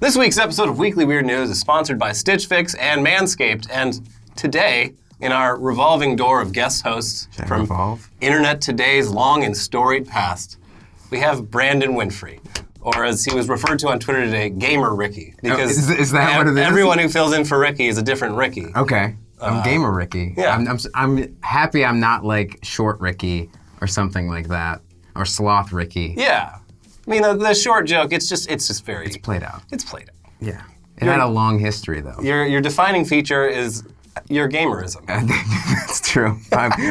This week's episode of Weekly Weird News is sponsored by Stitch Fix and Manscaped, and today, in our revolving door of guest hosts from Internet Today's long and storied past, we have Brandon Winfrey, or as he was referred to on Twitter today, Gamer Ricky. Because is that what it is? Everyone who fills in for Ricky is a different Ricky. Okay, I'm Gamer Ricky. Yeah. I'm happy I'm not like Short Ricky or something like that, or Sloth Ricky. Yeah. I mean, the short joke, it's just very... It's played out. It's played out. Yeah. It had a long history, though. Your defining feature is your gamerism. That's true.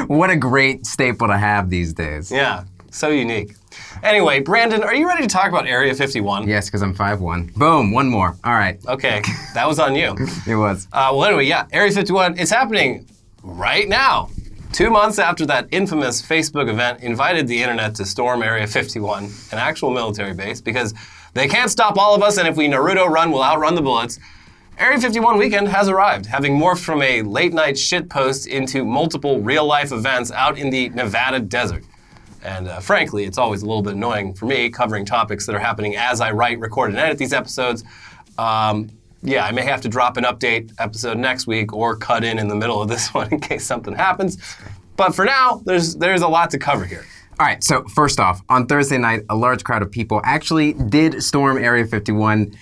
What a great staple to have these days. Yeah, so unique. Anyway, Brandon, are you ready to talk about Area 51? Yes, because I'm 5'1". Boom, one more. All right. Okay, that was on you. It was. Well, anyway, yeah, Area 51 is happening right now. 2 months after that infamous Facebook event invited the internet to storm Area 51, an actual military base, because they can't stop all of us, and if we Naruto run, we'll outrun the bullets. Area 51 weekend has arrived, having morphed from a late-night shitpost into multiple real-life events out in the Nevada desert. And frankly, it's always a little bit annoying for me covering topics that are happening as I write, record, and edit these episodes. Yeah, I may have to drop an update episode next week or cut in the middle of this one in case something happens. But for now, there's a lot to cover here. All right, so first off, on Thursday night, a large crowd of people actually did storm Area 51,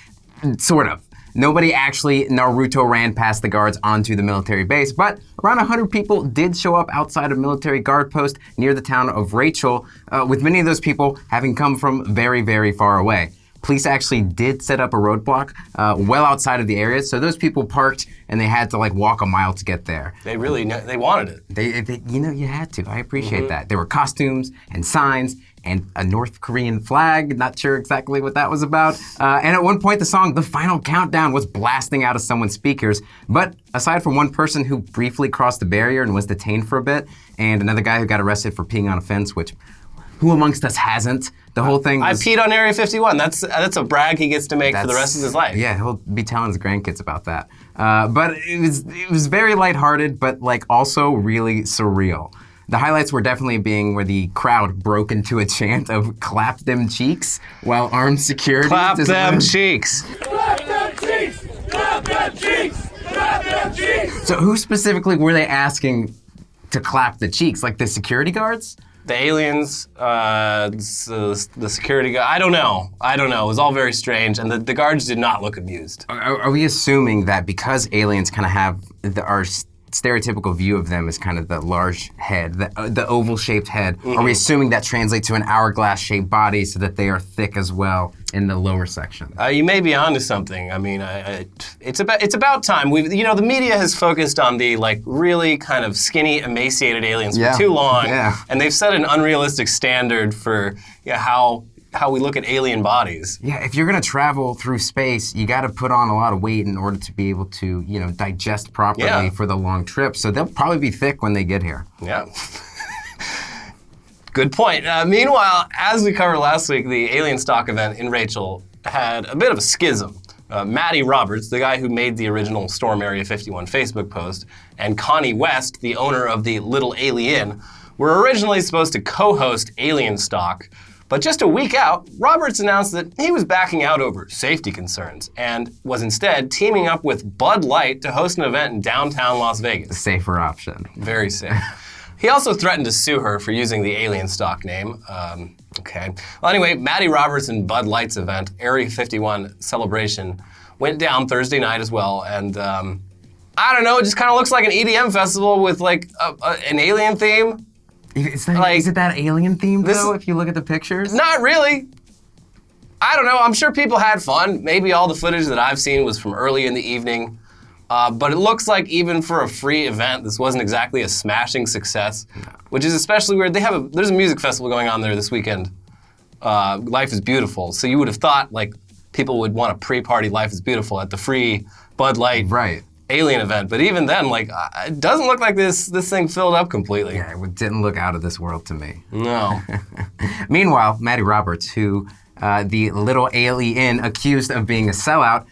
sort of. Nobody actually Naruto ran past the guards onto the military base, but around 100 people did show up outside a military guard post near the town of Rachel, with many of those people having come from very, very far away. Police actually did set up a roadblock well outside of the area, so those people parked and they had to walk a mile to get there. They wanted it. They you had to. I appreciate that. There were costumes and signs and a North Korean flag. Not sure exactly what that was about. And at one point, the song "The Final Countdown" was blasting out of someone's speakers. But aside from one person who briefly crossed the barrier and was detained for a bit, and another guy who got arrested for peeing on a fence, which who amongst us hasn't? The whole thing was... I peed on Area 51. That's a brag he gets to make for the rest of his life. Yeah, he'll be telling his grandkids about that. But it was very lighthearted, but also really surreal. The highlights were definitely being where the crowd broke into a chant of "clap them cheeks" while armed security... Clap them cheeks! Clap them cheeks! Clap them cheeks! Clap them cheeks! So who specifically were they asking to clap the cheeks? Like the security guards? The aliens, the security guard. I don't know. It was all very strange, and the guards did not look amused. Are we assuming that because aliens kind of have our stereotypical view of them as kind of the large head, the oval-shaped head, are we assuming that translates to an hourglass-shaped body so that they are thick as well in the lower section? You may be onto something. I mean, it's about time. The media has focused on the really kind of skinny, emaciated aliens for too long, and they've set an unrealistic standard for how we look at alien bodies. Yeah, if you're gonna travel through space, you gotta put on a lot of weight in order to be able to, digest properly for the long trip. So they'll probably be thick when they get here. Yeah. Good point. Meanwhile, as we covered last week, the alien stock event in Rachel had a bit of a schism. Matty Roberts, the guy who made the original Storm Area 51 Facebook post, and Connie West, the owner of the Little Alien, were originally supposed to co-host Alien Stock. But just a week out, Roberts announced that he was backing out over safety concerns and was instead teaming up with Bud Light to host an event in downtown Las Vegas. A safer option. Very safe. He also threatened to sue her for using the Alien Stock name. Okay. Well, anyway, Matty Roberts and Bud Light's event, Area 51 Celebration, went down Thursday night as well. And I don't know, it just kind of looks like an EDM festival with an alien theme. Is it that alien themed though, if you look at the pictures? Not really. I don't know. I'm sure people had fun. Maybe all the footage that I've seen was from early in the evening. But it looks like even for a free event, this wasn't exactly a smashing success, which is especially weird. There's a music festival going on there this weekend. Life is Beautiful. So you would have thought people would want to pre-party Life is Beautiful at the free Bud Light alien event. But even then, it doesn't look like this thing filled up completely. Yeah, it didn't look out of this world to me. No. Meanwhile, Matty Roberts, who the Little Alien accused of being a sellout,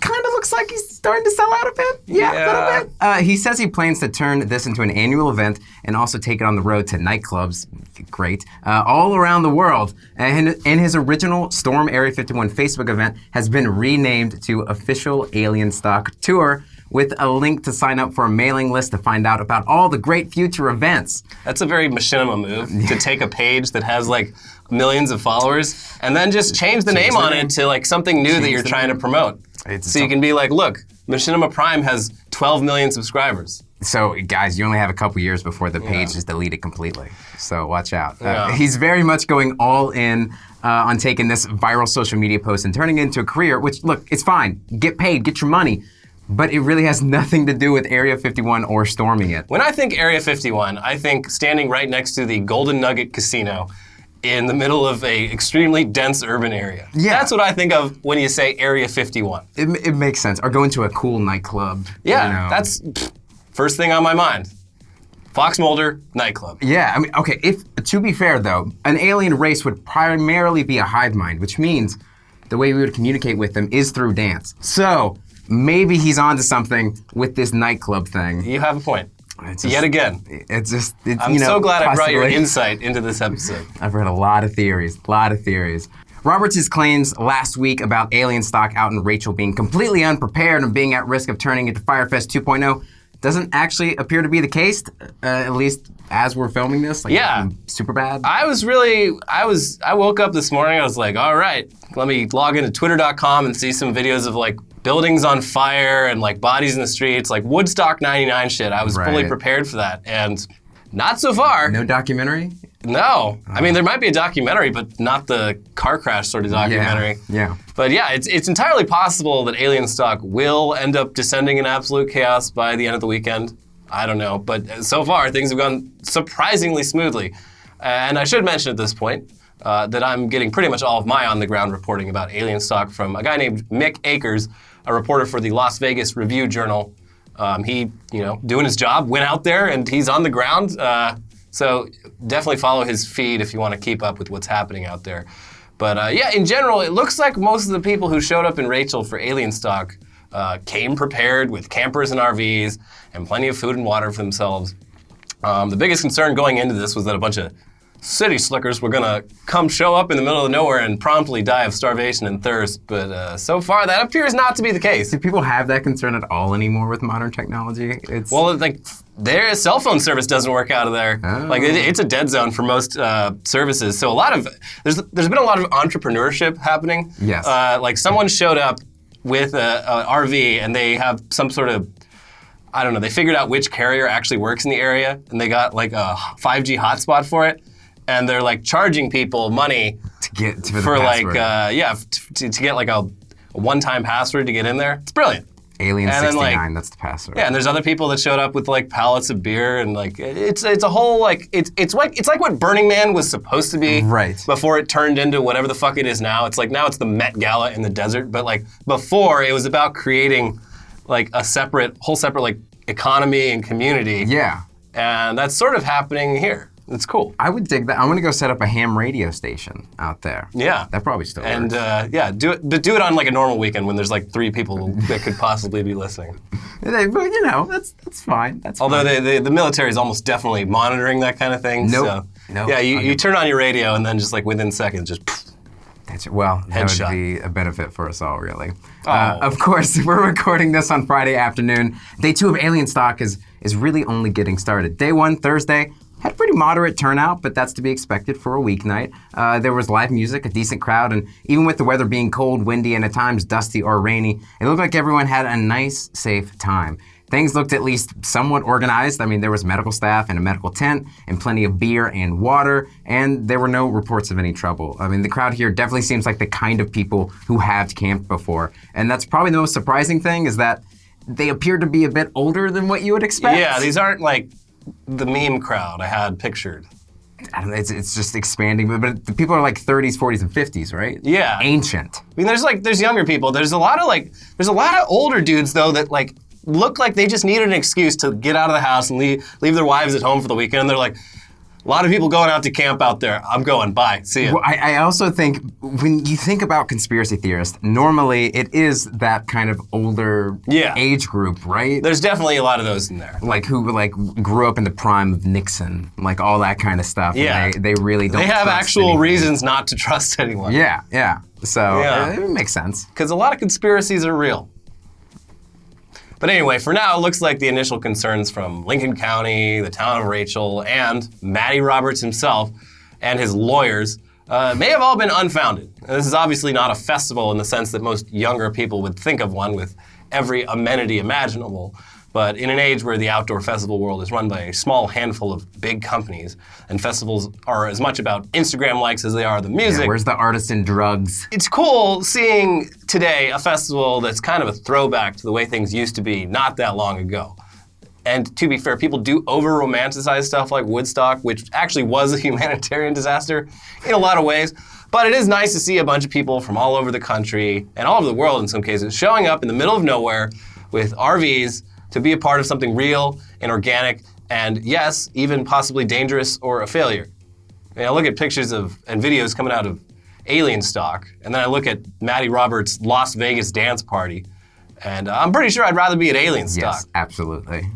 kind of looks like he's starting to sell out a bit. Yeah. A little bit. He says he plans to turn this into an annual event and also take it on the road to nightclubs, great, all around the world. And his original Storm Area 51 Facebook event has been renamed to Official Alien Stock Tour, with a link to sign up for a mailing list to find out about all the great future events. That's a very machinima move, to take a page that has like millions of followers and then just change the name on it to like something new that you're trying to promote. So you can be like, look, Machinima Prime has 12 million subscribers. So guys, you only have a couple years before the page is deleted completely. So watch out. He's very much going all in on taking this viral social media post and turning it into a career, which, look, it's fine. Get paid, get your money. But it really has nothing to do with Area 51 or storming it. When I think Area 51, I think standing right next to the Golden Nugget Casino in the middle of a extremely dense urban area. Yeah. That's what I think of when you say Area 51. It makes sense. Or going to a cool nightclub. Yeah, that's first thing on my mind. Fox Mulder nightclub. Yeah, I mean, okay, to be fair though, an alien race would primarily be a hive mind, which means the way we would communicate with them is through dance. So, maybe he's onto something with this nightclub thing. You have a point. Yet again. I'm so glad I brought your insight into this episode. I've read a lot of theories. Roberts' claims last week about alien stock out in Rachel being completely unprepared and being at risk of turning into Fyre Fest 2.0 doesn't actually appear to be the case, at least as we're filming this. Like, super bad. I woke up this morning, I was like, all right, let me log into twitter.com and see some videos of like buildings on fire and like bodies in the streets, like Woodstock 99 shit. I was fully prepared for that, and not so far. No documentary? No. I mean, there might be a documentary, but not the car crash sort of documentary. Yeah. But yeah, it's entirely possible that alien stock will end up descending in absolute chaos by the end of the weekend. I don't know, but so far things have gone surprisingly smoothly. And I should mention at this point that I'm getting pretty much all of my on-the-ground reporting about alien stock from a guy named Mick Akers, a reporter for the Las Vegas Review-Journal. He, doing his job, went out there and he's on the ground. So definitely follow his feed if you want to keep up with what's happening out there. But yeah, in general, it looks like most of the people who showed up in Rachel for alien stock came prepared with campers and RVs and plenty of food and water for themselves. The biggest concern going into this was that a bunch of city slickers were gonna come show up in the middle of nowhere and promptly die of starvation and thirst, but so far that appears not to be the case. Do people have that concern at all anymore with modern technology? Well, like their cell phone service doesn't work out of there. Oh. Like it's a dead zone for most services. So there's been a lot of entrepreneurship happening. Yes. Like someone showed up with a RV and they have some sort of, I don't know, they figured out which carrier actually works in the area and they got like a 5G hotspot for it. And they're like charging people money to get to for like to get like a one-time password to get in there. It's brilliant. Alien 69, that's the password. Yeah, and there's other people that showed up with like pallets of beer and like it's a whole like it's like what Burning Man was supposed to be before it turned into whatever the fuck it is now. It's like now it's the Met Gala in the desert, but like before it was about creating like a whole separate like economy and community. Yeah. And that's sort of happening here. It's cool. I would dig that. I'm gonna go set up a ham radio station out there. Yeah, that probably still works. And do it on like a normal weekend when there's like 3 people that could possibly be listening. But that's fine. Although the military is almost definitely monitoring that kind of thing. Nope. Yeah, you turn on your radio and then just like within seconds just. That would be a benefit for us all, really. Oh. Of course, we're recording this on Friday afternoon. Day 2 of Alien Stock is really only getting started. Day 1, Thursday, had a pretty moderate turnout, but that's to be expected for a weeknight. There was live music, a decent crowd, and even with the weather being cold, windy, and at times dusty or rainy, it looked like everyone had a nice, safe time. Things looked at least somewhat organized. I mean, there was medical staff and a medical tent and plenty of beer and water, and there were no reports of any trouble. I mean, the crowd here definitely seems like the kind of people who have camped before. And that's probably the most surprising thing is that they appear to be a bit older than what you would expect. Yeah, these aren't like the meme crowd I had pictured. I don't know, it's just expanding, but the people are like 30s, 40s, and 50s, right? Yeah. Ancient. I mean, there's younger people. There's a lot of older dudes though that like look like they just needed an excuse to get out of the house and leave their wives at home for the weekend. And they're like, A lot of people going out to camp out there. I'm going. Bye. See ya. Well, I also think when you think about conspiracy theorists, normally it is that kind of older age group, right? There's definitely a lot of those in there. Like who grew up in the prime of Nixon, like all that kind of stuff. Yeah. And they really don't. They have trust actual anything. reasons not to trust anyone. Yeah, yeah. So it makes sense. Because a lot of conspiracies are real. But anyway, for now, it looks like the initial concerns from Lincoln County, the town of Rachel, and Matty Roberts himself and his lawyers may have all been unfounded. And this is obviously not a festival in the sense that most younger people would think of one with every amenity imaginable. But in an age where the outdoor festival world is run by a small handful of big companies, and festivals are as much about Instagram likes as they are the music. Yeah, where's the artist and drugs? It's cool seeing today a festival that's kind of a throwback to the way things used to be not that long ago. And to be fair, people do over-romanticize stuff like Woodstock, which actually was a humanitarian disaster in a lot of ways. But it is nice to see a bunch of people from all over the country, and all over the world in some cases, showing up in the middle of nowhere with RVs to be a part of something real and organic, and yes, even possibly dangerous or a failure. I mean, I look at pictures of and videos coming out of Alien Stock, and then I look at Matty Roberts' Las Vegas dance party, and I'm pretty sure I'd rather be at Alien Stock. Yes, absolutely.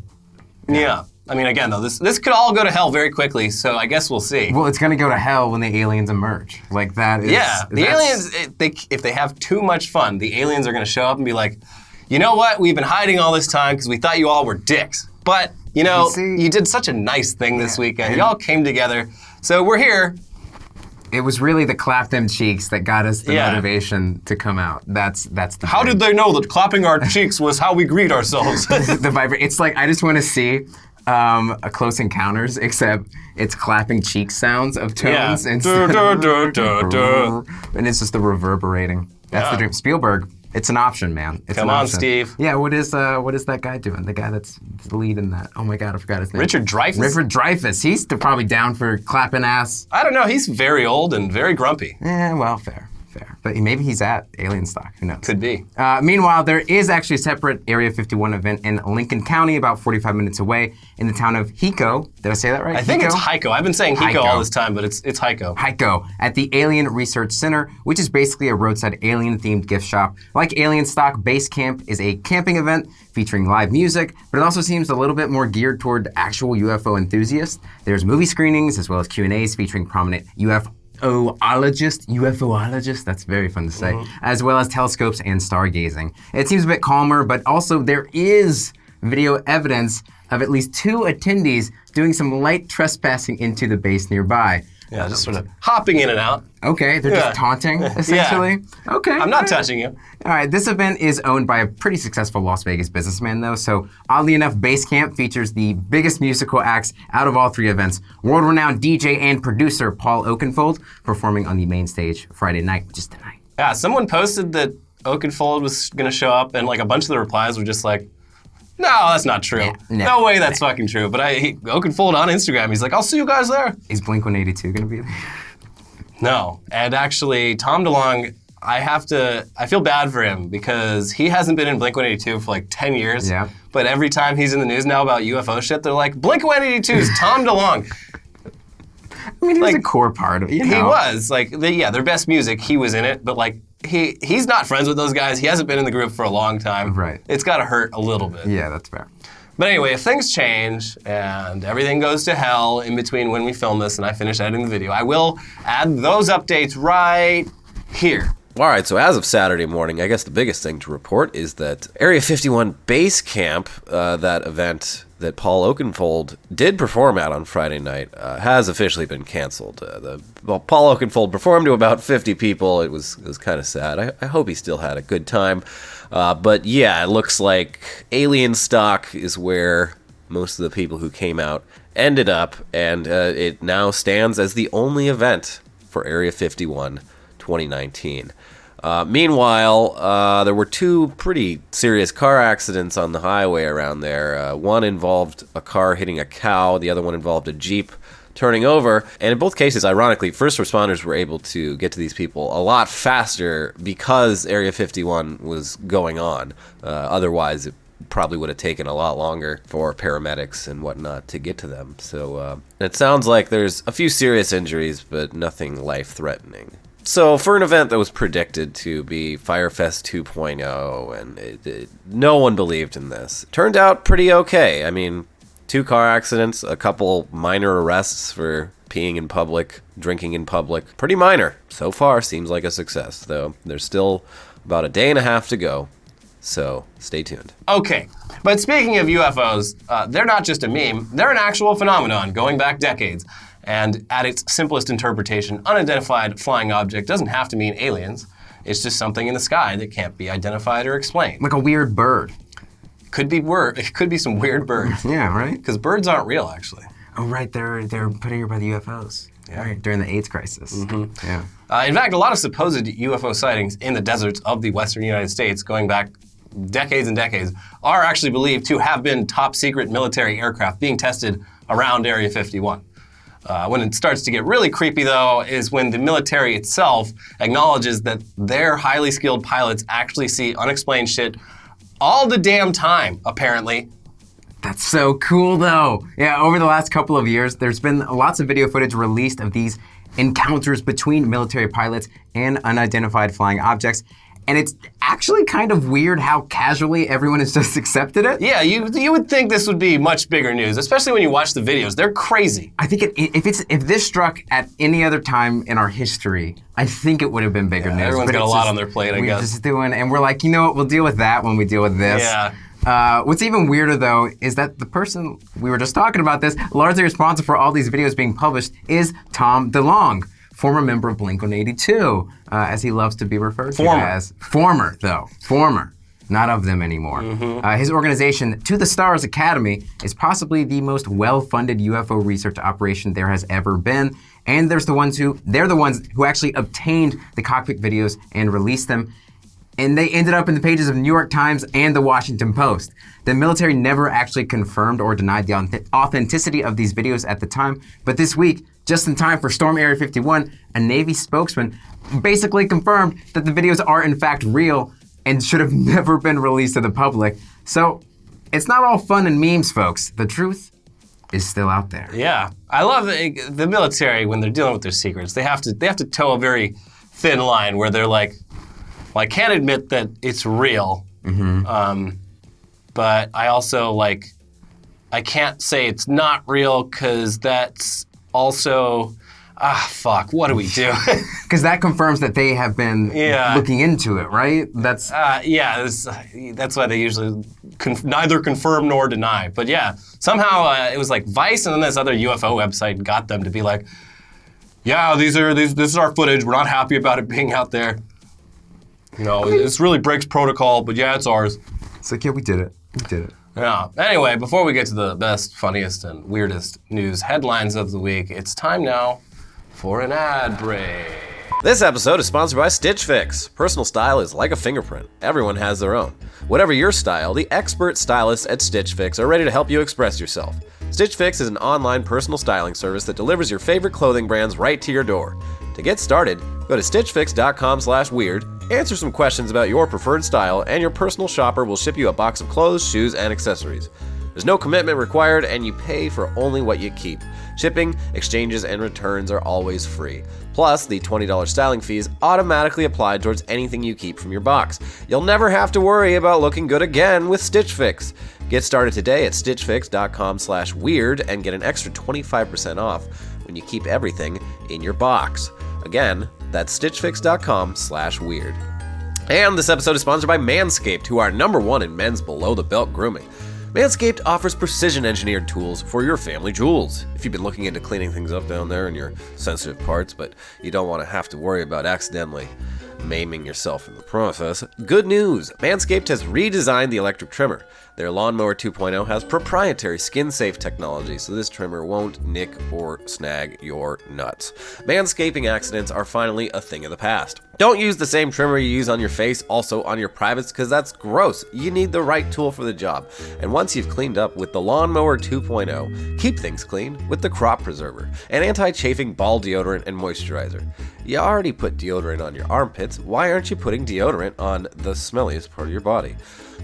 Yeah. I mean, again, though, this could all go to hell very quickly, so I guess we'll see. Well, it's gonna go to hell when the aliens emerge. Like that is. Yeah, the aliens, if they have too much fun, the aliens are gonna show up and be like, you know what? We've been hiding all this time because we thought you all were dicks. But, you did such a nice thing this weekend. Y'all came together. So we're here. It was really the clap them cheeks that got us the motivation to come out. That's the How did they know that clapping our cheeks was how we greet ourselves? the vibrate. It's like I just want to see a Close Encounters, except it's clapping cheek sounds of tones. Yeah. And it's just the reverberating. That's the dream. Spielberg. It's an option, man. It's Come an on, option. Steve. Yeah, what is that guy doing? The guy that's the lead in that. Oh my God, I forgot his name. Richard Dreyfuss. Richard Dreyfuss. He's probably down for clapping ass. I don't know. He's very old and very grumpy. Yeah, well, fair. But maybe he's at Alien Stock. Who knows? Could be. Meanwhile, there is actually a separate Area 51 event in Lincoln County, about 45 minutes away, in the town of Hico. Did I say that right? I think it's Hico. I've been saying Hico all this time, but it's Hico. Hico, at the Alien Research Center, which is basically a roadside alien-themed gift shop. Like Alien Stock, Base Camp is a camping event featuring live music, but it also seems a little bit more geared toward actual UFO enthusiasts. There's movie screenings, as well as Q&As featuring prominent UFOologists, that's very fun to say, as well as telescopes and stargazing. It seems a bit calmer, but also there is video evidence of at least 2 attendees doing some light trespassing into the base nearby. Yeah, just sort of hopping in and out. Okay, they're just taunting, essentially. Okay. I'm not touching you. All right, this event is owned by a pretty successful Las Vegas businessman, though, so oddly enough, Base Camp features the biggest musical acts out of all 3 events. World-renowned DJ and producer Paul Oakenfold performing on the main stage Friday night, which is tonight. Yeah, someone posted that Oakenfold was going to show up, and like a bunch of the replies were just like, no, that's not true. No way that's fucking true. But Oakenfold on Instagram, he's like, I'll see you guys there. Is Blink-182 going to be there? No. And actually, Tom DeLonge, I feel bad for him because he hasn't been in Blink-182 for like 10 years. Yeah. But every time he's in the news now about UFO shit, they're like, Blink-182's Tom DeLonge. I mean, he was a core part of it, He was. Like, their best music, he was in it, but like, he's not friends with those guys. He hasn't been in the group for a long time. Right. It's got to hurt a little bit. Yeah, that's fair. But anyway, if things change and everything goes to hell in between when we film this and I finish editing the video, I will add those updates right here. All right, so as of Saturday morning, I guess the biggest thing to report is that Area 51 Base Camp, that event that Paul Oakenfold did perform at on Friday night, has officially been canceled. Paul Oakenfold performed to about 50 people. It was kind of sad. I hope he still had a good time. But yeah, it looks like Alien Stock is where most of the people who came out ended up, and it now stands as the only event for Area 51 2019. Meanwhile, there were 2 pretty serious car accidents on the highway around there. One involved a car hitting a cow, the other one involved a Jeep turning over, and in both cases, ironically, first responders were able to get to these people a lot faster because Area 51 was going on. Otherwise, it probably would have taken a lot longer for paramedics and whatnot to get to them. So it sounds like there's a few serious injuries, but nothing life-threatening. So for an event that was predicted to be Fyre Fest 2.0, and no one believed in this, turned out pretty okay. I mean, 2 car accidents, a couple minor arrests for peeing in public, drinking in public. Pretty minor. So far, seems like a success, though. There's still about a day and a half to go. So stay tuned. Okay, but speaking of UFOs, they're not just a meme, they're an actual phenomenon going back decades. And at its simplest interpretation, unidentified flying object doesn't have to mean aliens. It's just something in the sky that can't be identified or explained. Like a weird bird. It could be some weird birds. Yeah, right? Because birds aren't real, actually. Oh, right, they're put here by the UFOs. Yeah. Right, during the AIDS crisis. Mm-hmm. Yeah. In fact, a lot of supposed UFO sightings in the deserts of the western United States, going back decades and decades, are actually believed to have been top secret military aircraft being tested around Area 51. When it starts to get really creepy, though, is when the military itself acknowledges that their highly skilled pilots actually see unexplained shit all the damn time, apparently. That's so cool, though. Yeah, over the last couple of years, there's been lots of video footage released of these encounters between military pilots and unidentified flying objects. And it's actually kind of weird how casually everyone has just accepted it. Yeah, you would think this would be much bigger news, especially when you watch the videos. They're crazy. I think if this struck at any other time in our history, I think it would have been bigger news. Everyone's got a lot on their plate, I guess. We're just doing, and we're like, you know what, we'll deal with that when we deal with this. Yeah. What's even weirder, though, is that the person we were just talking about this, largely responsible for all these videos being published, is Tom DeLonge, former member of Blink-182, as he loves to be referred to as. Former, not of them anymore. Mm-hmm. His organization, To the Stars Academy, is possibly the most well-funded UFO research operation there has ever been. And they're the ones who actually obtained the cockpit videos and released them. And they ended up in the pages of the New York Times and the Washington Post. The military never actually confirmed or denied the authenticity of these videos at the time, but this week, just in time for Storm Area 51, a Navy spokesman basically confirmed that the videos are in fact real and should have never been released to the public. So, it's not all fun and memes, folks. The truth is still out there. Yeah. I love the military, when they're dealing with their secrets, they have to toe a very thin line where they're like, well, I can't admit that it's real, but I also, I can't say it's not real because that's also, what do we do? Because that confirms that they have been looking into it, right? That's that's why they usually neither confirm nor deny. But yeah, somehow it was like Vice and then this other UFO website got them to be like, yeah, this is our footage. We're not happy about it being out there. You know, this really breaks protocol, but yeah, it's ours. It's like, yeah, we did it. We did it. Yeah. Anyway, before we get to the best, funniest, and weirdest news headlines of the week, it's time now for an ad break. This episode is sponsored by Stitch Fix. Personal style is like a fingerprint. Everyone has their own. Whatever your style, the expert stylists at Stitch Fix are ready to help you express yourself. Stitch Fix is an online personal styling service that delivers your favorite clothing brands right to your door. To get started, go to stitchfix.com/weird, answer some questions about your preferred style, and your personal shopper will ship you a box of clothes, shoes, and accessories. There's no commitment required, and you pay for only what you keep. Shipping, exchanges, and returns are always free. Plus, the $20 styling fee is automatically applied towards anything you keep from your box. You'll never have to worry about looking good again with Stitch Fix. Get started today at stitchfix.com/weird and get an extra 25% off when you keep everything in your box. Again, that's stitchfix.com/weird. And this episode is sponsored by Manscaped, who are #1 in men's below-the-belt grooming. Manscaped offers precision-engineered tools for your family jewels. If you've been looking into cleaning things up down there in your sensitive parts, but you don't want to have to worry about accidentally maiming yourself in the process, good news! Manscaped has redesigned the electric trimmer. Their Lawnmower 2.0 has proprietary skin-safe technology, so this trimmer won't nick or snag your nuts. Manscaping accidents are finally a thing of the past. Don't use the same trimmer you use on your face also on your privates, because that's gross. You need the right tool for the job. And once you've cleaned up with the Lawnmower 2.0, keep things clean with the Crop Preserver, an anti-chafing ball deodorant and moisturizer. You already put deodorant on your armpits, why aren't you putting deodorant on the smelliest part of your body?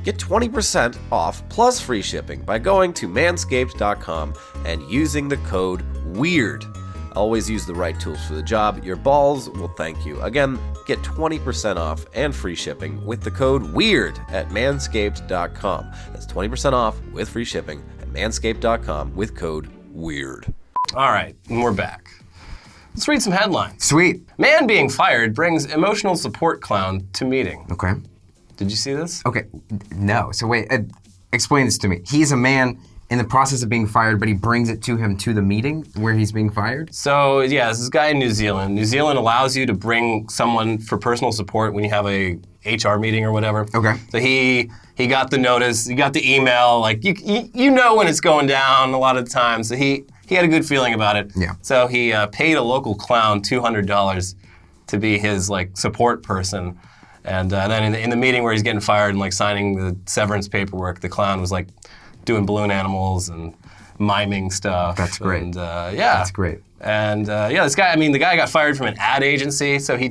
Get 20% off plus free shipping by going to manscaped.com and using the code WEIRD. Always use the right tools for the job. Your balls will thank you. Again, get 20% off and free shipping with the code WEIRD at manscaped.com. That's 20% off with free shipping at manscaped.com with code WEIRD. All right, and we're back. Let's read some headlines. Sweet. Man being fired brings emotional support clown to meeting. Okay. Did you see this? Okay. No. So wait, explain this to me. He's a man in the process of being fired, but he brings it to him to the meeting where he's being fired? So, yeah, this is a guy in New Zealand. New Zealand allows you to bring someone for personal support when you have a HR meeting or whatever. Okay. So he got the notice, he got the email, like, you know when it's going down a lot of the time. So he had a good feeling about it. Yeah. So he paid a local clown $200 to be his, like, support person. And then in the meeting where he's getting fired and, like, signing the severance paperwork, the clown was, like, doing balloon animals and miming stuff. That's great. And yeah. That's great. And yeah, this guy, I mean, the guy got fired from an ad agency, so he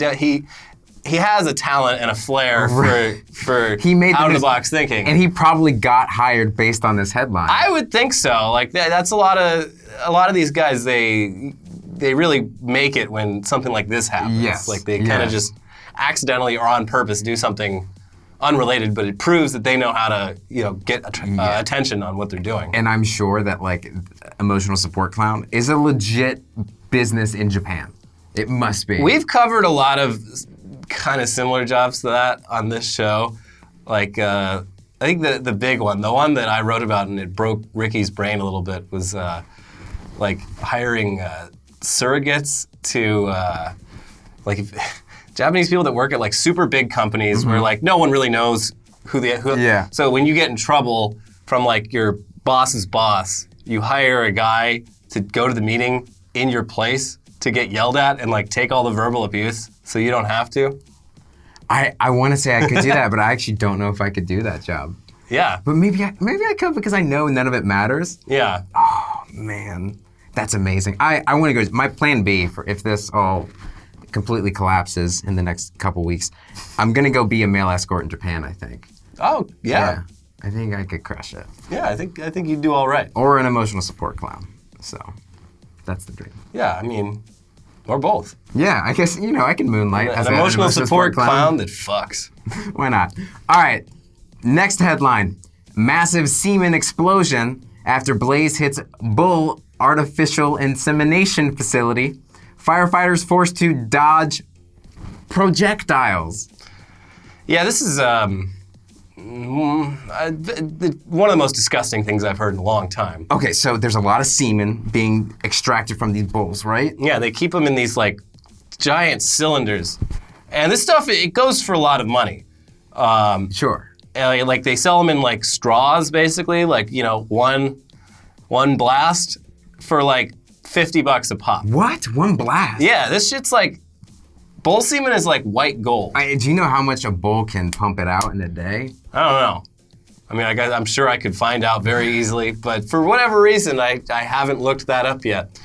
has a talent and a flair for out-of-the-box thinking. And he probably got hired based on this headline. I would think so. Like, that's a lot of these guys, they really make it when something like this happens. Yes. Like, they kind of just accidentally or on purpose do something unrelated, but it proves that they know how to, get attention on what they're doing. And I'm sure that, like, emotional support clown is a legit business in Japan. It must be. We've covered a lot of kind of similar jobs to that on this show. Like, I think the big one, the one that I wrote about and it broke Ricky's brain a little bit was like hiring surrogates to Japanese people that work at like super big companies where like no one really knows who. Yeah. So when you get in trouble from like your boss's boss, you hire a guy to go to the meeting in your place to get yelled at and like take all the verbal abuse so you don't have to. I want to say I could do that, but I actually don't know if I could do that job. Yeah. But maybe I could because I know none of it matters. Yeah. Oh man, that's amazing. I want to go. My plan B for if this all completely collapses in the next couple weeks, I'm gonna go be a male escort in Japan. I think. Oh yeah. I think I could crush it. Yeah, I think you'd do all right. Or an emotional support clown. So, that's the dream. Yeah, I mean, or both. Yeah, I guess I can moonlight as an emotional support clown that fucks. Why not? All right. Next headline: massive semen explosion after blaze hits bull artificial insemination facility. Firefighters forced to dodge projectiles. Yeah, this is one of the most disgusting things I've heard in a long time. Okay, so there's a lot of semen being extracted from these bulls, right? Yeah, they keep them in these like giant cylinders, and this stuff it goes for a lot of money. Sure. Like they sell them in like straws, basically, like one blast for like $50 a pop. What? One blast? Yeah, this shit's like, bull semen is like white gold. Do you know how much a bull can pump it out in a day? I don't know. I mean, I'm sure I could find out very easily, but for whatever reason, I haven't looked that up yet.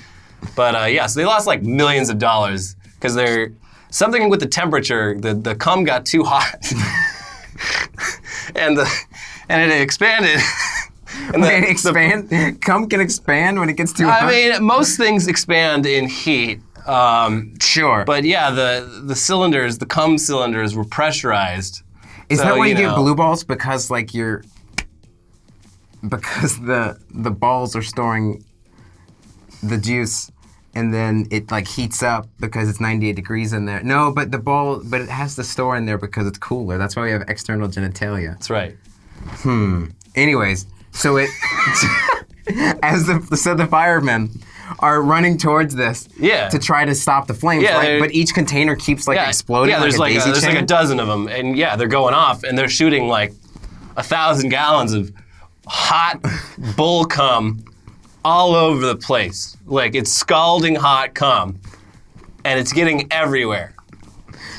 But yeah, so they lost like millions of dollars because they're, something with the temperature, the cum got too hot. and it expanded. Cum can expand when it gets too hot? I mean, most things expand in heat. Sure. But yeah, the cylinders, the cum cylinders were pressurized. Is that why you get blue balls? Because like because the balls are storing the juice and then it like heats up because it's 98 degrees in there. No, but it has to store in there because it's cooler. That's why we have external genitalia. That's right. Anyways, so it the firemen are running towards this to try to stop the flames, right? But each container keeps like exploding. Yeah, there's like a daisy there's chain. like a dozen of them, and yeah, they're going off, and they're shooting like 1,000 gallons of hot bull cum all over the place. Like it's scalding hot cum, and it's getting everywhere.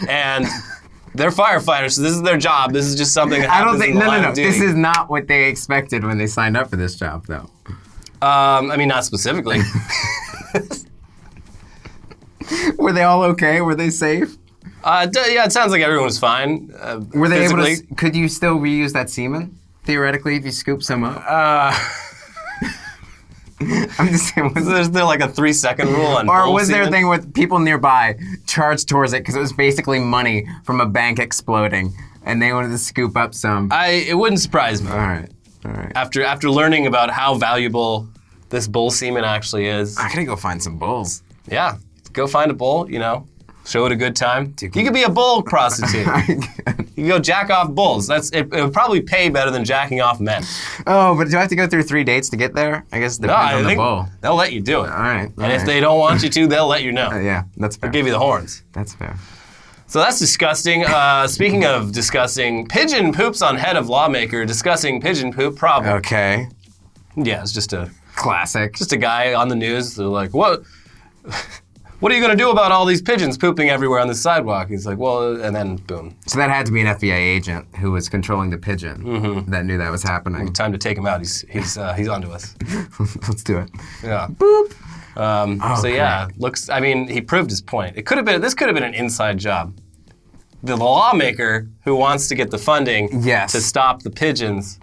And they're firefighters, so this is their job. This is just something that happens in the line of duty. This is not what they expected when they signed up for this job, though. I mean, not specifically. Were they all okay? Were they safe? Yeah, it sounds like everyone was fine. Were they physically. able to? Could you still reuse that semen theoretically if you scoop some up? I'm just saying. There's there like a 3-second rule on Or bull was there a semen? thing with people nearby charged towards it because it was basically money from a bank exploding, and they wanted to scoop up some? It wouldn't surprise me. All right. After learning about how valuable this bull semen actually is. I gotta go find some bulls. Yeah, go find a bull, show it a good time. You could be a bull prostitute. You can go jack off bulls. It would probably pay better than jacking off men. Oh, but do I have to go through 3 dates to get there? I guess it depends on the bull. They'll let you do it. All right. And if they don't want you to, they'll let you know. Yeah, that's fair. They'll give you the horns. That's fair. So that's disgusting. Speaking of disgusting, pigeon poops on head of lawmaker discussing pigeon poop problem. Okay. Yeah, it's just a Classic. guy on the news. They're like, what are you going to do about all these pigeons pooping everywhere on the sidewalk? He's like, well, and then boom. So that had to be an FBI agent who was controlling the pigeon that knew that was happening. Time to take him out. He's onto us. Let's do it. Yeah. Boop. So yeah, he proved his point. This could have been an inside job. The lawmaker who wants to get the funding Yes. to stop the pigeons,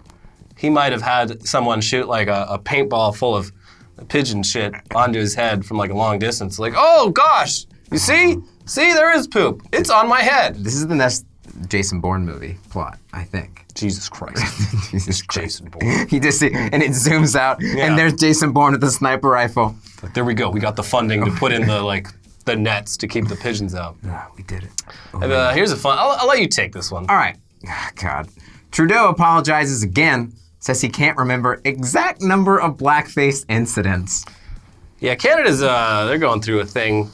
he might have had someone shoot like a paintball full of pigeon shit onto his head from like a long distance. Like, oh gosh, you see, there is poop. It's on my head. This is the next Jason Bourne movie plot, I think. Jesus Christ. Jesus Christ. Jason Bourne. He just and it zooms out, and there's Jason Bourne with the sniper rifle. Like, there we go. We got the funding to put in the nets to keep the pigeons out. We did it. Here's a fun. I'll let you take this one. All right. God. Trudeau apologizes again. Says he can't remember exact number of blackface incidents. Yeah, Canada's they're going through a thing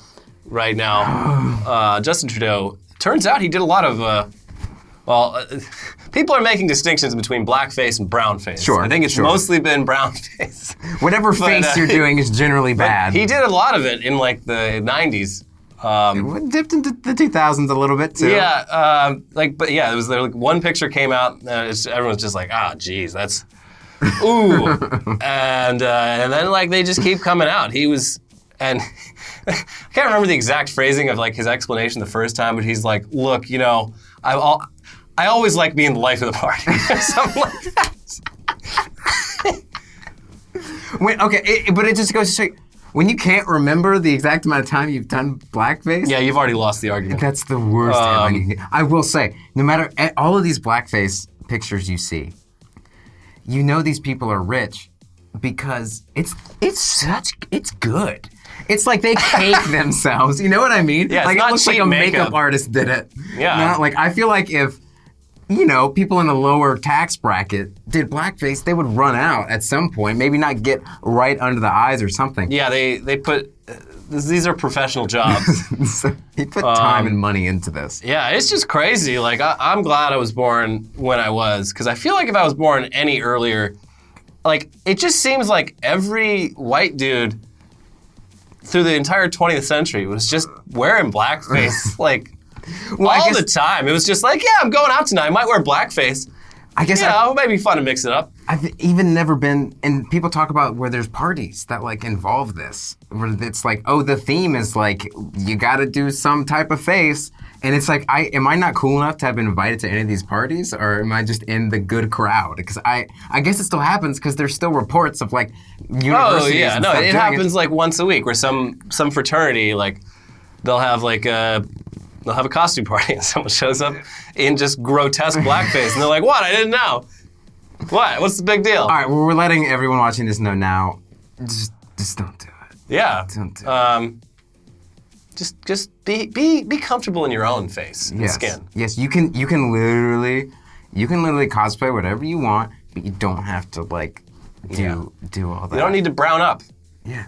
right now. Justin Trudeau. Turns out he did a lot of. People are making distinctions between blackface and brownface. Sure. I think it's mostly been brownface. Whatever face you're doing is generally bad. He did a lot of it in like the 90s. It dipped into the 2000s a little bit too. Yeah, it was there. Like, one picture came out, everyone's just like, geez, that's, ooh, and then like they just keep coming out. He was, and I can't remember the exact phrasing of like his explanation the first time, but he's like, look, I always like being the life of the party, something like that. But it just goes to show. When you can't remember the exact amount of time you've done blackface, Yeah, you've already lost the argument. that's the worst headline you can get. I will say, no matter all of these blackface pictures you see, these people are rich because it's good. It's like they cake themselves. You know what I mean? Yeah, it's like not it looks like cheap a makeup makeup. artist did it. Yeah. Not like I feel like if people in a lower tax bracket did blackface, they would run out at some point. Maybe not get right under the eyes or something. Yeah, they put, these are professional jobs. So he put time and money into this. Yeah, it's just crazy. Like, I'm glad I was born when I was, because I feel like if I was born any earlier, like, it just seems like every white dude through the entire 20th century was just wearing blackface, like, all the time. It was just like, yeah, I'm going out tonight. I might wear blackface. I guess it might be fun to mix it up. I've even never been, and people talk about where there's parties that like involve this, where it's like, oh, the theme is like, you gotta do some type of face, and it's like, am I not cool enough to have been invited to any of these parties, or am I just in the good crowd? Because I guess it still happens because there's still reports of like universities. Oh yeah, and no, stuff it doing happens like once a week where some fraternity, like, they'll have a costume party and someone shows up in just grotesque blackface and they're like, what? I didn't know. What? What's the big deal? All right, well, we're letting everyone watching this know now. Just don't do it. Yeah. Don't do it. Just be comfortable in your own face and skin. Yes, you can literally cosplay whatever you want, but you don't have to like do all that. You don't need to brown up. Yeah.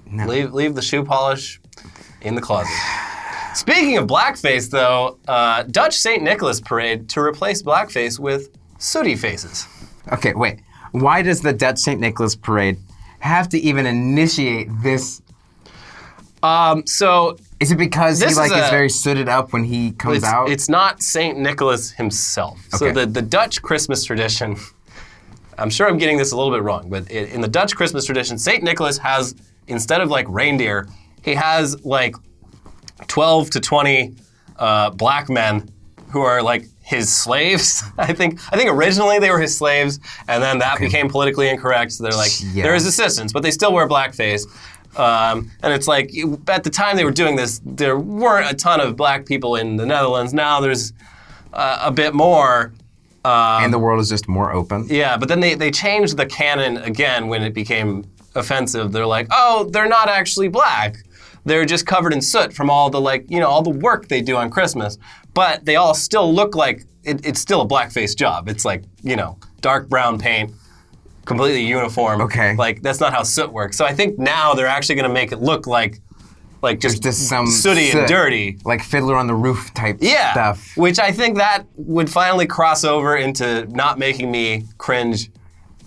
No. Leave the shoe polish in the closet. Speaking of blackface, though, Dutch St. Nicholas parade to replace blackface with sooty faces. Okay, wait. Why does the Dutch St. Nicholas parade have to even initiate this? So Is it because he This like is is a- very sooted up when he comes out? it's not Saint Nicholas himself. So Okay. the Dutch Christmas tradition, I'm sure I'm getting this a little bit wrong, but in the Dutch Christmas tradition, Saint Nicholas has, instead of like reindeer, he has like 12 to 20 black men who are like his slaves. I think originally they were his slaves, and then that became politically incorrect. So they're like they're his assistants, but they still wear blackface. And it's like at the time they were doing this, there weren't a ton of black people in the Netherlands. Now there's a bit more. and the world is just more open. Yeah, but then they changed the canon again when it became offensive. They're like, oh, they're not actually black. They're just covered in soot from all the all the work they do on Christmas. But they all still look like it's still a blackface job. It's like, dark brown paint, completely uniform. Okay. Like that's not how soot works. So I think now they're actually going to make it look like just some sooty and soot, dirty. like Fiddler on the Roof type Yeah, stuff. which I think that would finally cross over into not making me cringe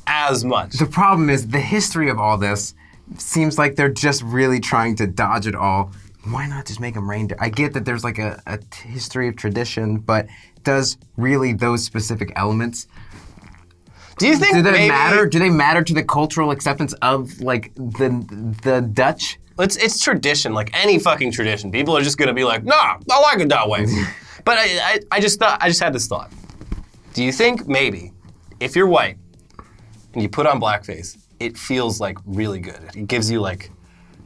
as much. The problem is the history of all this seems like they're just really trying to dodge it all. Why not just make them reindeer? I get that there's like a history of tradition, but does really those specific elements, Do you think do they maybe matter? Do they matter to the cultural acceptance of like the Dutch? It's tradition, like any fucking tradition. People are just gonna be like, nah, I like it that way. But I just had this thought. Do you think maybe if you're white and you put on blackface, it feels like really good? It gives you like,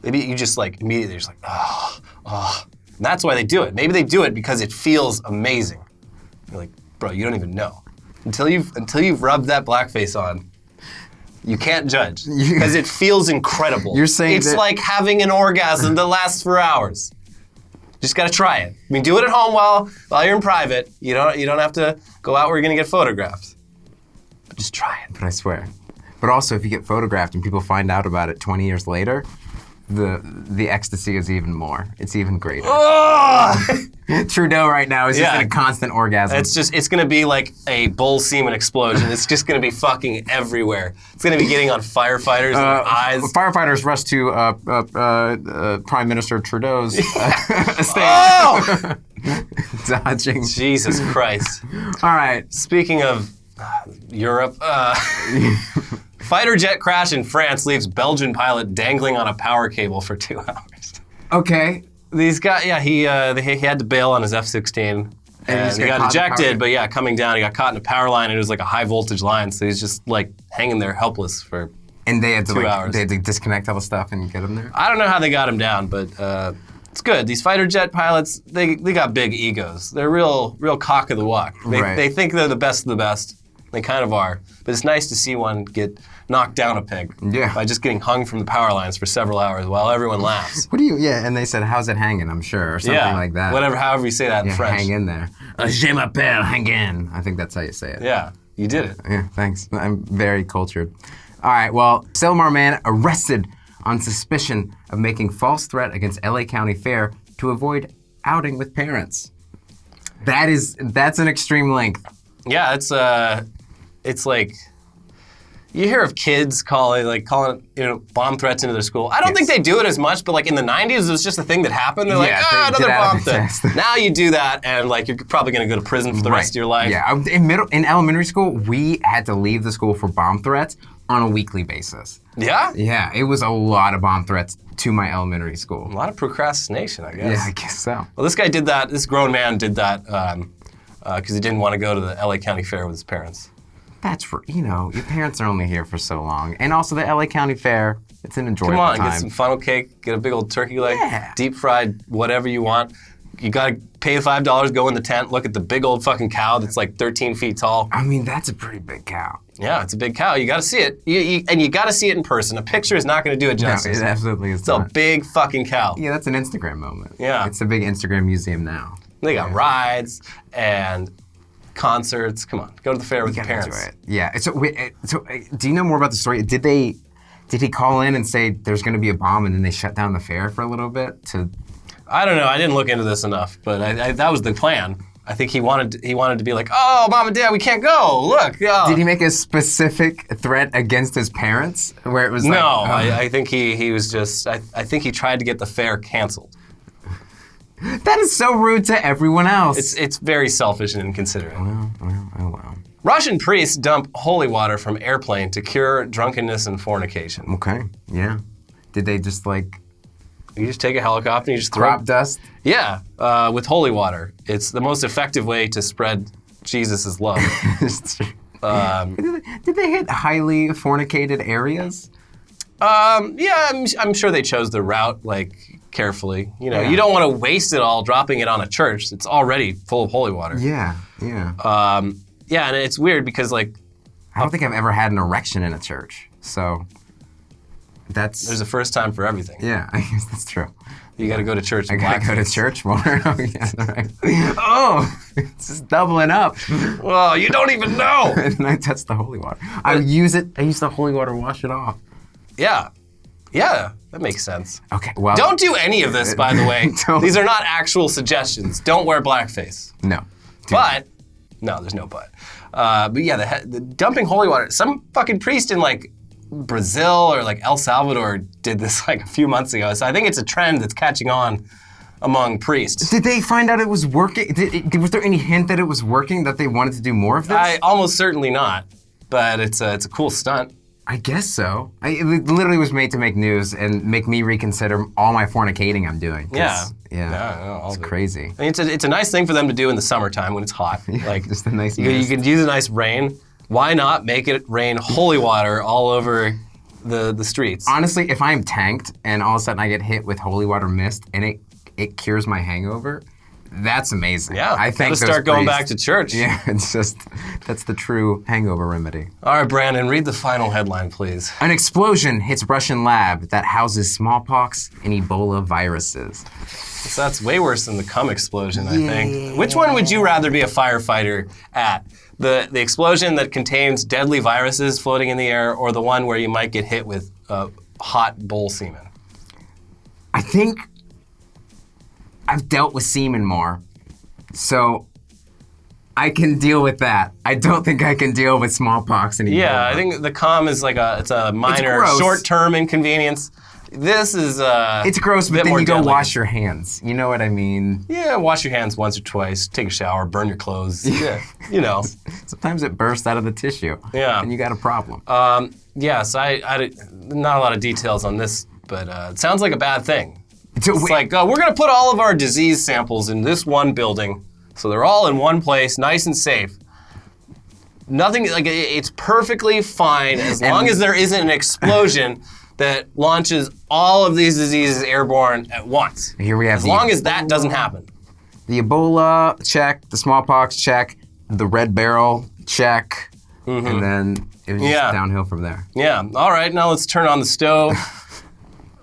maybe you just like immediately just like, oh. And that's why they do it. Maybe they do it because it feels amazing. You're like, bro, you don't even know. Until you've rubbed that blackface on, you can't judge because it feels incredible. You're saying it's that- like having an orgasm that lasts for hours. Just gotta try it. I mean, do it at home while you're in private. You don't have to go out where you're gonna get photographed. But just try it. But I swear. But also, if you get photographed and people find out about it 20 years later, the ecstasy is even more. It's even greater. Trudeau right now is just Yeah. in a constant orgasm. It's gonna be like a bull semen explosion. It's just gonna be fucking everywhere. It's gonna be getting on firefighters' eyes. Firefighters rush to Prime Minister Trudeau's estate. Oh! Dodging. Jesus Christ. All right. Speaking of Europe, fighter jet crash in France leaves Belgian pilot dangling on a power cable for 2 hours. Okay. These guys, he had to bail on his F-16. And just he got got caught in the power ejected, but coming down, he got caught in a power line, and it was like a high voltage line, so he's just like hanging there helpless for. And they had to 2 hours. they had to disconnect all the stuff and get him there. I don't know how they got him down, but it's good. These fighter jet pilots, they got big egos. They're real cock of the walk. Right. They think they're the best of the best. They kind of are. But it's nice to see one get knocked down a peg by just getting hung from the power lines for several hours while everyone laughs. What do you? Yeah, and they said, "How's it hanging?" I'm sure, or something like that. However you say that in Yeah, French. hang in there. Je m'appelle, hang in. I think that's how you say it. Yeah, you did it. Yeah, thanks. I'm very cultured. All right, well, Silmar man arrested on suspicion of making false threat against LA County Fair to avoid outing with parents. That's an extreme length. Yeah, it's like you hear of kids calling bomb threats into their school. I don't think they do it as much, but like in the 90s, it was just a thing that happened. They're Yeah, like, they another did out bomb of their threat. chest. Now you do that, and like you're probably going to go to prison for the rest of your life. Yeah, in elementary school, we had to leave the school for bomb threats on a weekly basis. Yeah? Yeah, it was a lot of bomb threats to my elementary school. A lot of procrastination, I guess. Yeah, I guess so. Well, this guy did that. This grown man did that because he didn't want to go to the LA County Fair with his parents. That's for, your parents are only here for so long. And also the LA County Fair, it's an enjoyable Come on, time. get some funnel cake, get a big old turkey leg, Yeah. deep fried, whatever you want. You gotta pay the $5, go in the tent, look at the big old fucking cow that's like 13 feet tall. I mean, that's a pretty big cow. Yeah, it's a big cow. You gotta see it. And you gotta see it in person. A picture is not gonna do it justice. No, it absolutely is It's a not. big fucking cow. Yeah, that's an Instagram moment. Yeah. It's a big Instagram museum now. They got rides and concerts. Come on, go to the fair with your Gotta parents. enjoy it. Yeah. So, do you know more about the story? Did he call in and say there's going to be a bomb, and then they shut down the fair for a little bit? I don't know. I didn't look into this enough, but that was the plan. I think he wanted to be like, oh, Mom and Dad, we can't go. Look. Did he make a specific threat against his parents, where it was like? No, I think he was just. I think he tried to get the fair canceled. That is so rude to everyone else. It's very selfish and inconsiderate. Well. Russian priests dump holy water from airplane to cure drunkenness and fornication. Okay, yeah. Did they just like You just take a helicopter and you just throw crop dust? Yeah, with holy water. It's the most effective way to spread Jesus' love. Did they hit highly fornicated areas? Yeah, I'm sure they chose the route like carefully. You know, you don't want to waste it all dropping it on a church. It's already full of holy water. Yeah. Yeah, and it's weird because like I don't think I've ever had an erection in a church, so that's. there's a first time for everything. Yeah, I guess that's true. You got to go to church. I gotta go to church more. Oh, it's just doubling up. Well, you don't even know. And then I touch the holy water. I use the holy water to wash it off. Yeah, that makes sense. Okay, well. Don't do any of this, by the way. Don't. These are not actual suggestions. Don't wear blackface. No. But, no, there's no but. But yeah, the dumping holy water. Some fucking priest in like Brazil or like El Salvador did this like a few months ago. So I think it's a trend that's catching on among priests. Did they find out it was working? Was there any hint that it was working, that they wanted to do more of this? Almost certainly not. But it's a cool stunt. I guess so. It literally was made to make news and make me reconsider all my fornicating I'm doing. Yeah. It's crazy. I mean, it's a nice thing for them to do in the summertime when it's hot. Like just a nice you mist. can use a nice rain. Why not make it rain holy water all over the streets? Honestly, if I'm tanked and all of a sudden I get hit with holy water mist and it cures my hangover, that's amazing. Yeah, I think gotta start going back to church. Yeah, it's just, that's the true hangover remedy. All right, Brandon, read the final headline, please. An explosion hits Russian lab that houses smallpox and Ebola viruses. So that's way worse than the cum explosion, I think. Which one would you rather be a firefighter at? The explosion that contains deadly viruses floating in the air, or the one where you might get hit with hot bull semen? I think I've dealt with semen more, so I can deal with that. I don't think I can deal with smallpox and Ebola. Yeah, I think the cum is like it's a minor, gross. short-term inconvenience. This is it's gross, a but bit then more you go deadly. wash your hands. You know what I mean? Yeah, wash your hands once or twice, take a shower, burn your clothes. Yeah, you know. Sometimes it bursts out of the tissue. Yeah. And you got a problem. Yes, I not a lot of details on this, but it sounds like a bad thing. It's like, we're going to put all of our disease samples in this one building, so they're all in one place, nice and safe. Nothing, like, it's perfectly fine as long as there isn't an explosion that launches all of these diseases airborne at once. Here we have as long as that doesn't happen. The Ebola, check. The smallpox, check. The red barrel, check. And then it was just downhill from there. Yeah. All right, now let's turn on the stove.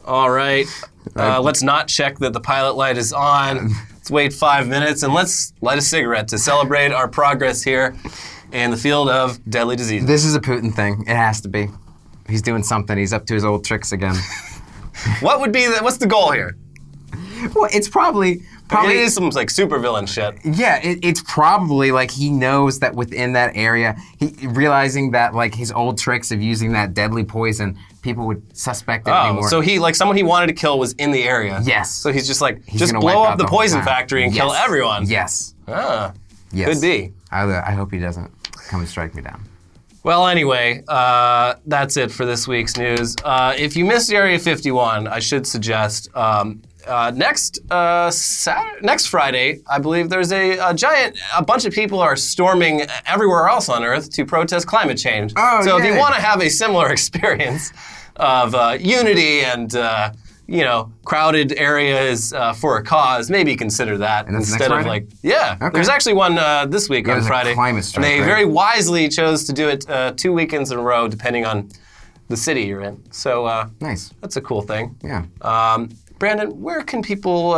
All right. Let's not check that the pilot light is on. Let's wait 5 minutes and let's light a cigarette to celebrate our progress here in the field of deadly disease. This is a Putin thing. It has to be. He's doing something. He's up to his old tricks again. What's the goal here? Well, it's probably It is some like supervillain shit. Yeah, it's probably like he knows that within that area, he realizing that like his old tricks of using that deadly poison, people would suspect it anymore. So he, like, someone he wanted to kill was in the area. Yes. So he's just like, He's just gonna blow wipe up out the the whole poison town. factory and kill everyone. Yes. Ah, Yes. could be. I hope he doesn't come and strike me down. Well, anyway, that's it for this week's news. If you missed Area 51, I should suggest next Friday, I believe there's a bunch of people are storming everywhere else on Earth to protest climate change. Oh, so if you yay. want to have a similar experience of unity and crowded areas for a cause, maybe consider that And that's instead next of Friday? like There's actually one this week on there's a Friday. climate strike, and they right? very wisely chose to do it 2 weekends in a row, depending on the city you're in. So Nice. that's a cool thing. Yeah. Brandon, where can people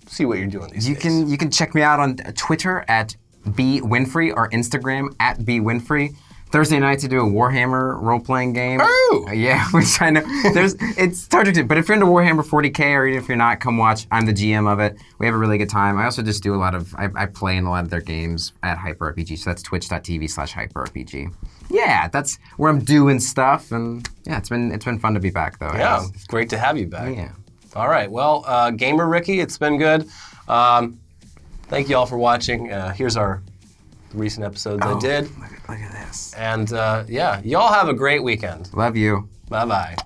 see what you're doing these days? You can check me out on Twitter at @bwinfrey or Instagram @bwinfrey. Thursday nights, I do a Warhammer role-playing game. Oh! Yeah, which I know. It's hard to do, but if you're into Warhammer 40K, or even if you're not, come watch. I'm the GM of it. We have a really good time. I also just do I play in a lot of their games at HyperRPG, so that's twitch.tv/HyperRPG. Yeah, that's where I'm doing stuff, and yeah, it's been fun to be back, though. Yeah, it's great to have you back. Yeah. All right, well, Gamer Ricky, it's been good. Thank you all for watching. Here's our recent episodes I did. Look at this. And yeah, y'all have a great weekend. Love you. Bye-bye.